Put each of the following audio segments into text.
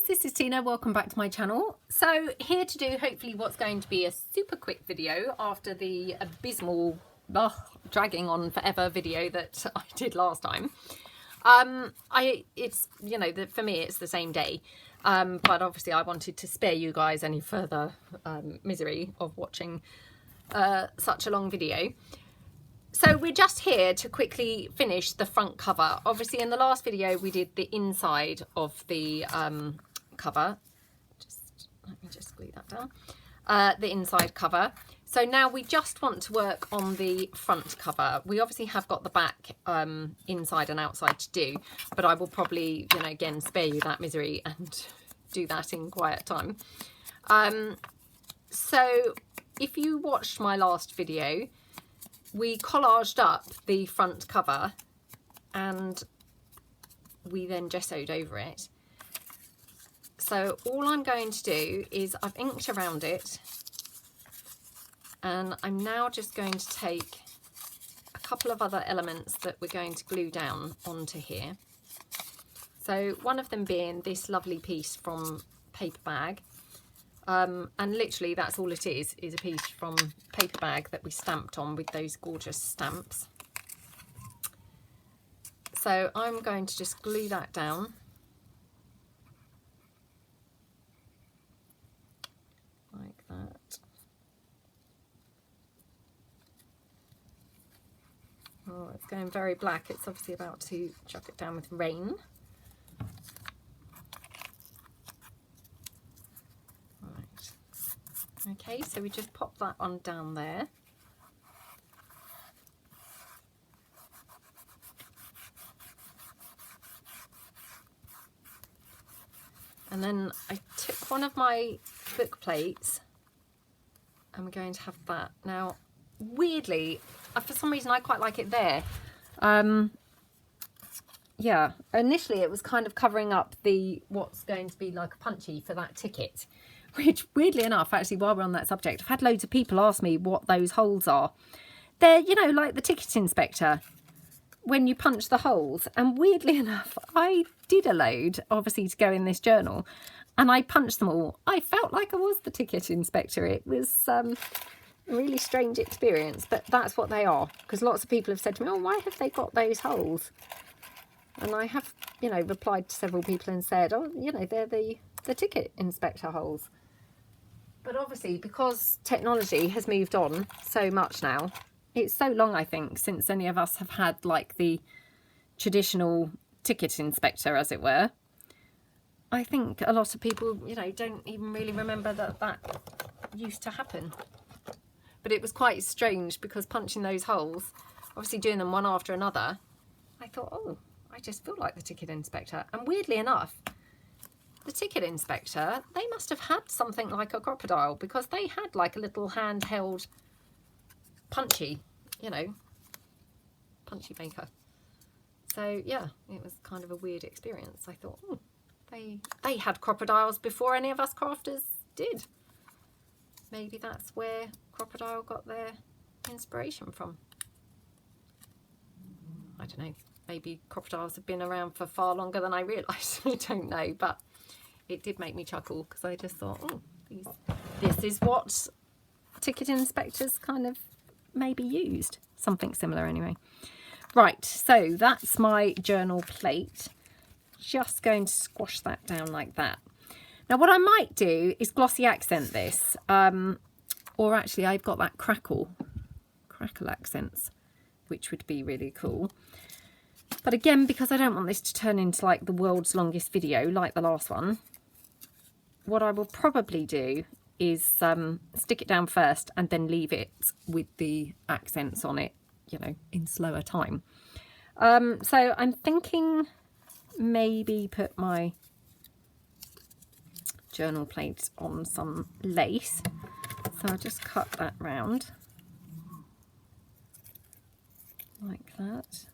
this is Tina. Welcome back to my channel. So here to do hopefully what's going to be a super quick video after the abysmal dragging on forever video that I did last time. It's, you know, for me it's the same day, but obviously I wanted to spare you guys any further misery of watching such a long video. So we're just here to quickly finish the front cover. Obviously in the last video we did the inside of the cover. Let me just glue that down. The inside cover. So now we just want to work on the front cover. We obviously have got the back inside and outside to do, but I will probably, you know, again spare you that misery and do that in quiet time. So if you watched my last video, we collaged up the front cover and we then gessoed over it. So all I'm going to do is I've inked around it, and I'm now just going to take a couple of other elements that we're going to glue down onto here. So one of them being this lovely piece from Paper Bag. And literally that's all it is a piece from Paper Bag that we stamped on with those gorgeous stamps. So I'm going to just glue that down. Like that. Oh, it's going very black. It's obviously about to chuck it down with rain. Okay, so we just pop that on down there. And then I took one of my book plates and we're going to have that. Now, weirdly, for some reason I quite like it there. Yeah, initially it was kind of covering up what's going to be like a punchy for that ticket. Which, weirdly enough, actually, while we're on that subject, I've had loads of people ask me what those holes are. They're, you know, like the ticket inspector, when you punch the holes. And weirdly enough, I did a load, obviously, to go in this journal, and I punched them all. I felt like I was the ticket inspector. It was a really strange experience, but that's what they are. Because lots of people have said to me, oh, why have they got those holes? And I have, you know, replied to several people and said, oh, you know, they're the ticket inspector holes. But obviously, because technology has moved on so much now, it's so long, I think, since any of us have had like the traditional ticket inspector, as it were. I think a lot of people, you know, don't even really remember that used to happen. But it was quite strange because punching those holes, obviously doing them one after another, I thought, oh, I just feel like the ticket inspector. And weirdly enough, the ticket inspector, they must have had something like a crocodile, because they had like a little handheld punchy, you know, punchy maker. So yeah, it was kind of a weird experience. I thought, oh, they had crocodiles before any of us crafters did. Maybe that's where crocodile got their inspiration from. I don't know. Maybe crocodiles have been around for far longer than I realised. I don't know, but it did make me chuckle because I just thought, oh, this is what ticket inspectors kind of maybe used. Something similar anyway. Right, so that's my journal plate. Just going to squash that down like that. Now what I might do is glossy accent this. Or actually I've got that crackle accents, which would be really cool. But again, because I don't want this to turn into like the world's longest video like the last one, what I will probably do is stick it down first and then leave it with the accents on it, you know, in slower time. So I'm thinking maybe put my journal plate on some lace. So I'll just cut that round like that.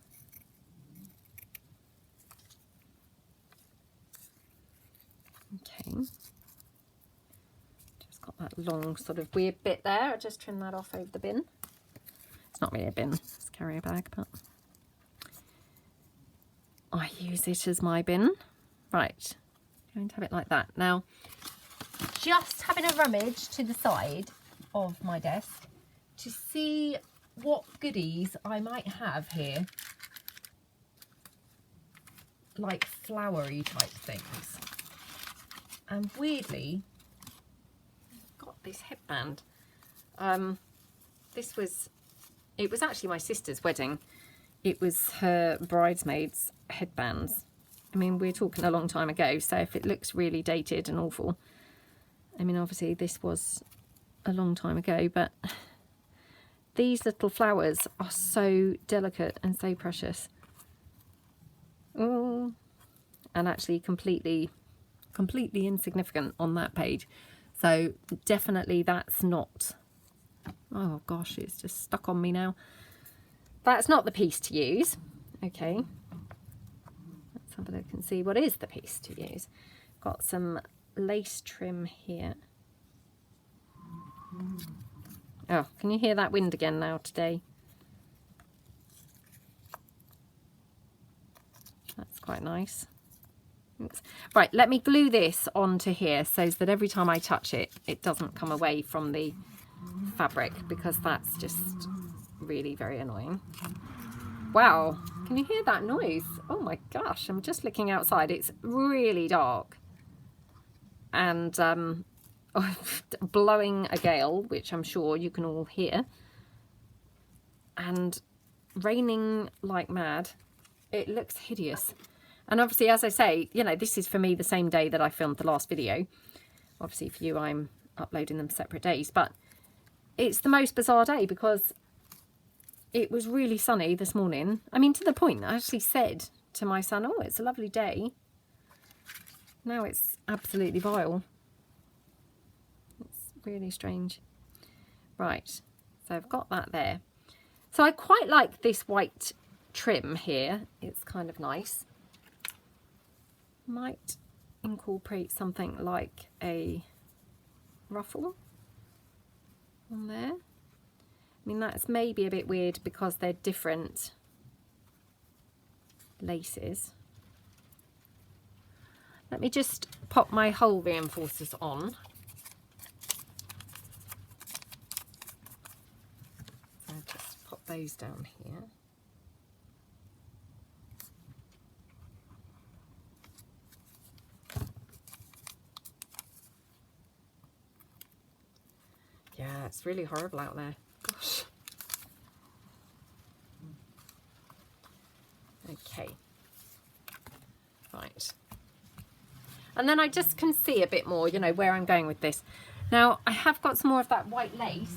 Okay, just got that long sort of weird bit there. I'll just trim that off over the bin. It's not really a bin, it's a carrier bag, but I use it as my bin. Right, going to have it like that. Now, just having a rummage to the side of my desk to see what goodies I might have here, like flowery type things. And weirdly, I've got this headband. It was actually my sister's wedding. It was her bridesmaids' headbands. I mean, we're talking a long time ago, so if it looks really dated and awful, I mean, obviously this was a long time ago, but these little flowers are so delicate and so precious. Oh, and actually completely insignificant on that page. So definitely that's not, oh gosh, it's just stuck on me now. That's not the piece to use. Okay, let's have a look and see what is the piece to use. Got some lace trim here. Oh, can you hear that wind again now today? That's quite nice. Right, let me glue this onto here so that every time I touch it, it doesn't come away from the fabric, because that's just really very annoying. Wow, can you hear that noise? Oh my gosh, I'm just looking outside. It's really dark and blowing a gale, which I'm sure you can all hear, and raining like mad. It looks hideous. And obviously, as I say, you know, this is for me the same day that I filmed the last video. Obviously for you, I'm uploading them separate days, but it's the most bizarre day because it was really sunny this morning. I mean, to the point I actually said to my son, oh, it's a lovely day. Now it's absolutely vile. It's really strange. Right, so I've got that there. So I quite like this white trim here. It's kind of nice. Might incorporate something like a ruffle on there. I mean, that's maybe a bit weird because they're different laces. Let me just pop my hole reinforcers on. I'll just pop those down here. Yeah, it's really horrible out there. Gosh. Okay. Right. And then I just can see a bit more, you know, where I'm going with this. Now, I have got some more of that white lace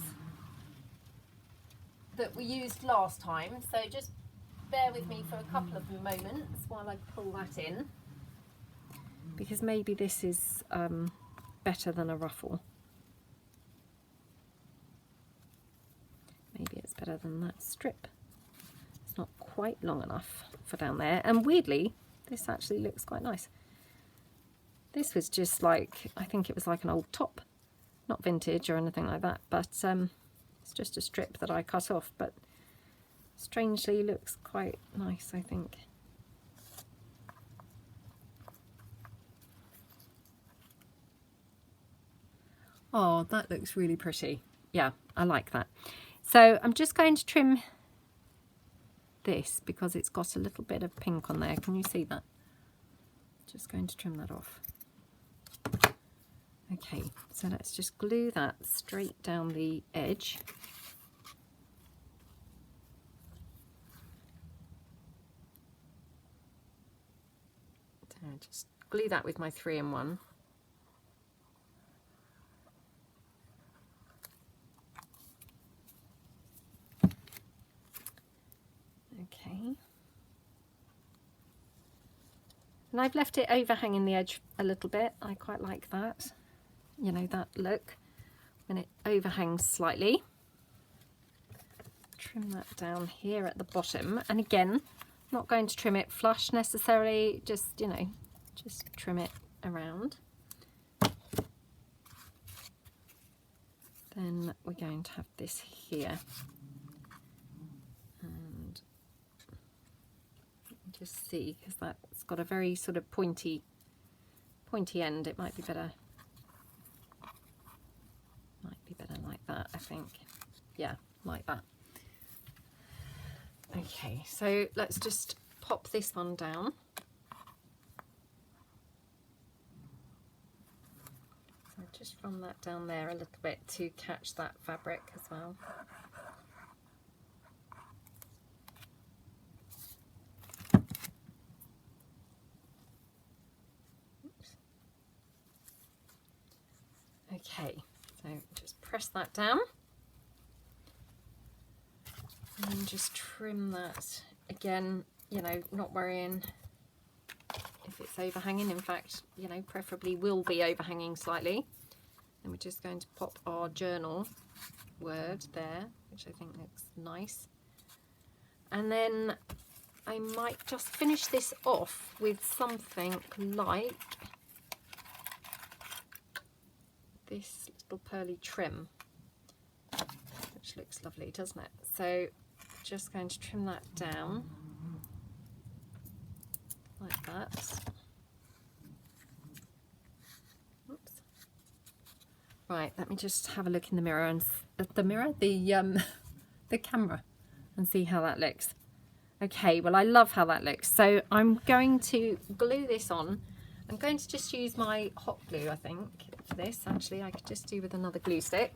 that we used last time. So just bear with me for a couple of moments while I pull that in. Because maybe this is better than a ruffle. Maybe it's better than that strip. It's not quite long enough for down there. And weirdly, this actually looks quite nice. This was just like, I think it was like an old top. Not vintage or anything like that, but it's just a strip that I cut off. But strangely looks quite nice, I think. Oh, that looks really pretty. Yeah, I like that. So I'm just going to trim this because it's got a little bit of pink on there. Can you see that? Just going to trim that off. Okay, so let's just glue that straight down the edge. So just glue that with my 3-in-1. Okay. And I've left it overhanging the edge a little bit. I quite like that. You know, that look when it overhangs slightly. Trim that down here at the bottom. And again, not going to trim it flush necessarily, just, you know, just trim it around. Then we're going to have this here. And just see, because that's got a very sort of pointy pointy end. It might be better. Might be better like that, I think. Yeah, like that. Okay, so let's just pop this one down. So just run that down there a little bit to catch that fabric as well. Oops. Okay, so just press that down. And just trim that again, you know, not worrying if it's overhanging. In fact, you know, preferably will be overhanging slightly. And we're just going to pop our journal word there, which I think looks nice. And then I might just finish this off with something like this little pearly trim, which looks lovely, doesn't it? So just going to trim that down like that. Oops. Right, let me just have a look in the mirror and the camera, and see how that looks. Okay, well, I love how that looks. So I'm going to glue this on. I'm going to just use my hot glue, I think, for this. Actually, I could just do with another glue stick.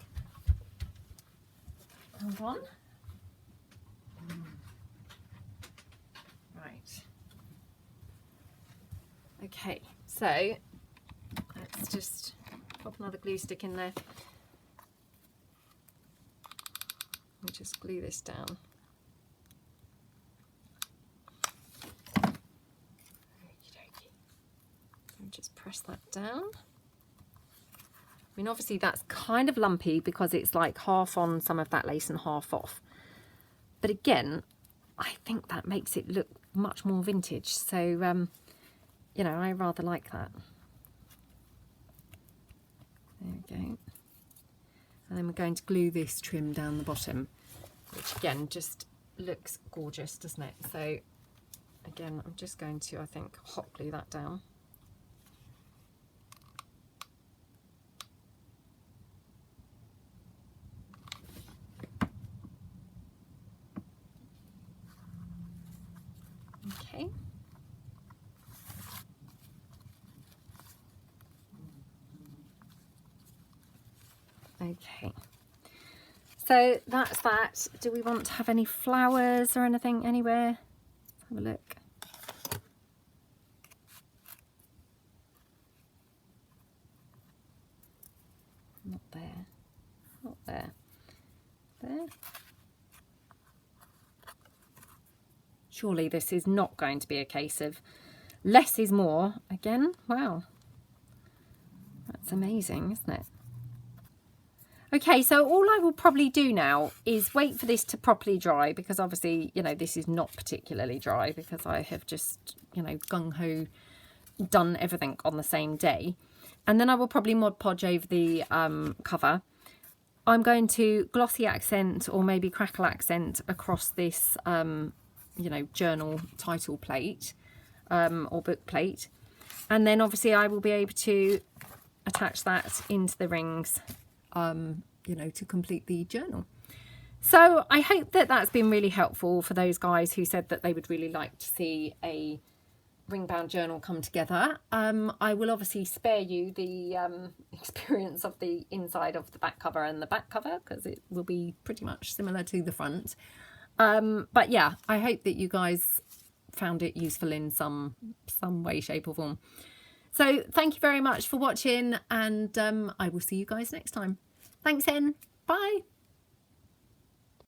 Hold on. Right. Okay, so let's just pop another glue stick in there. And just glue this down. Okey-dokey. So just press that down. I mean, obviously that's kind of lumpy because it's like half on some of that lace and half off. But again, I think that makes it look much more vintage. So, you know, I rather like that. There we go. And then we're going to glue this trim down the bottom, which again just looks gorgeous, doesn't it? So again, I'm just going to, I think, hot glue that down. Okay. Okay. So that's that. Do we want to have any flowers or anything anywhere? Let's have a look. Not there. Not there. There. Surely this is not going to be a case of less is more. Again, wow. That's amazing, isn't it? Okay, so all I will probably do now is wait for this to properly dry, because obviously, you know, this is not particularly dry because I have just, you know, gung-ho done everything on the same day. And then I will probably Mod Podge over the cover. I'm going to glossy accent or maybe crackle accent across this, you know, journal title plate or book plate. And then obviously I will be able to attach that into the rings, you know, to complete the journal. So I hope that that's been really helpful for those guys who said that they would really like to see a ring bound journal come together. I will obviously spare you the experience of the inside of the back cover and the back cover, because it will be pretty much similar to the front. But yeah, I hope that you guys found it useful in some way, shape or form. So thank you very much for watching, and I will see you guys next time. Thanks, Hen. Bye.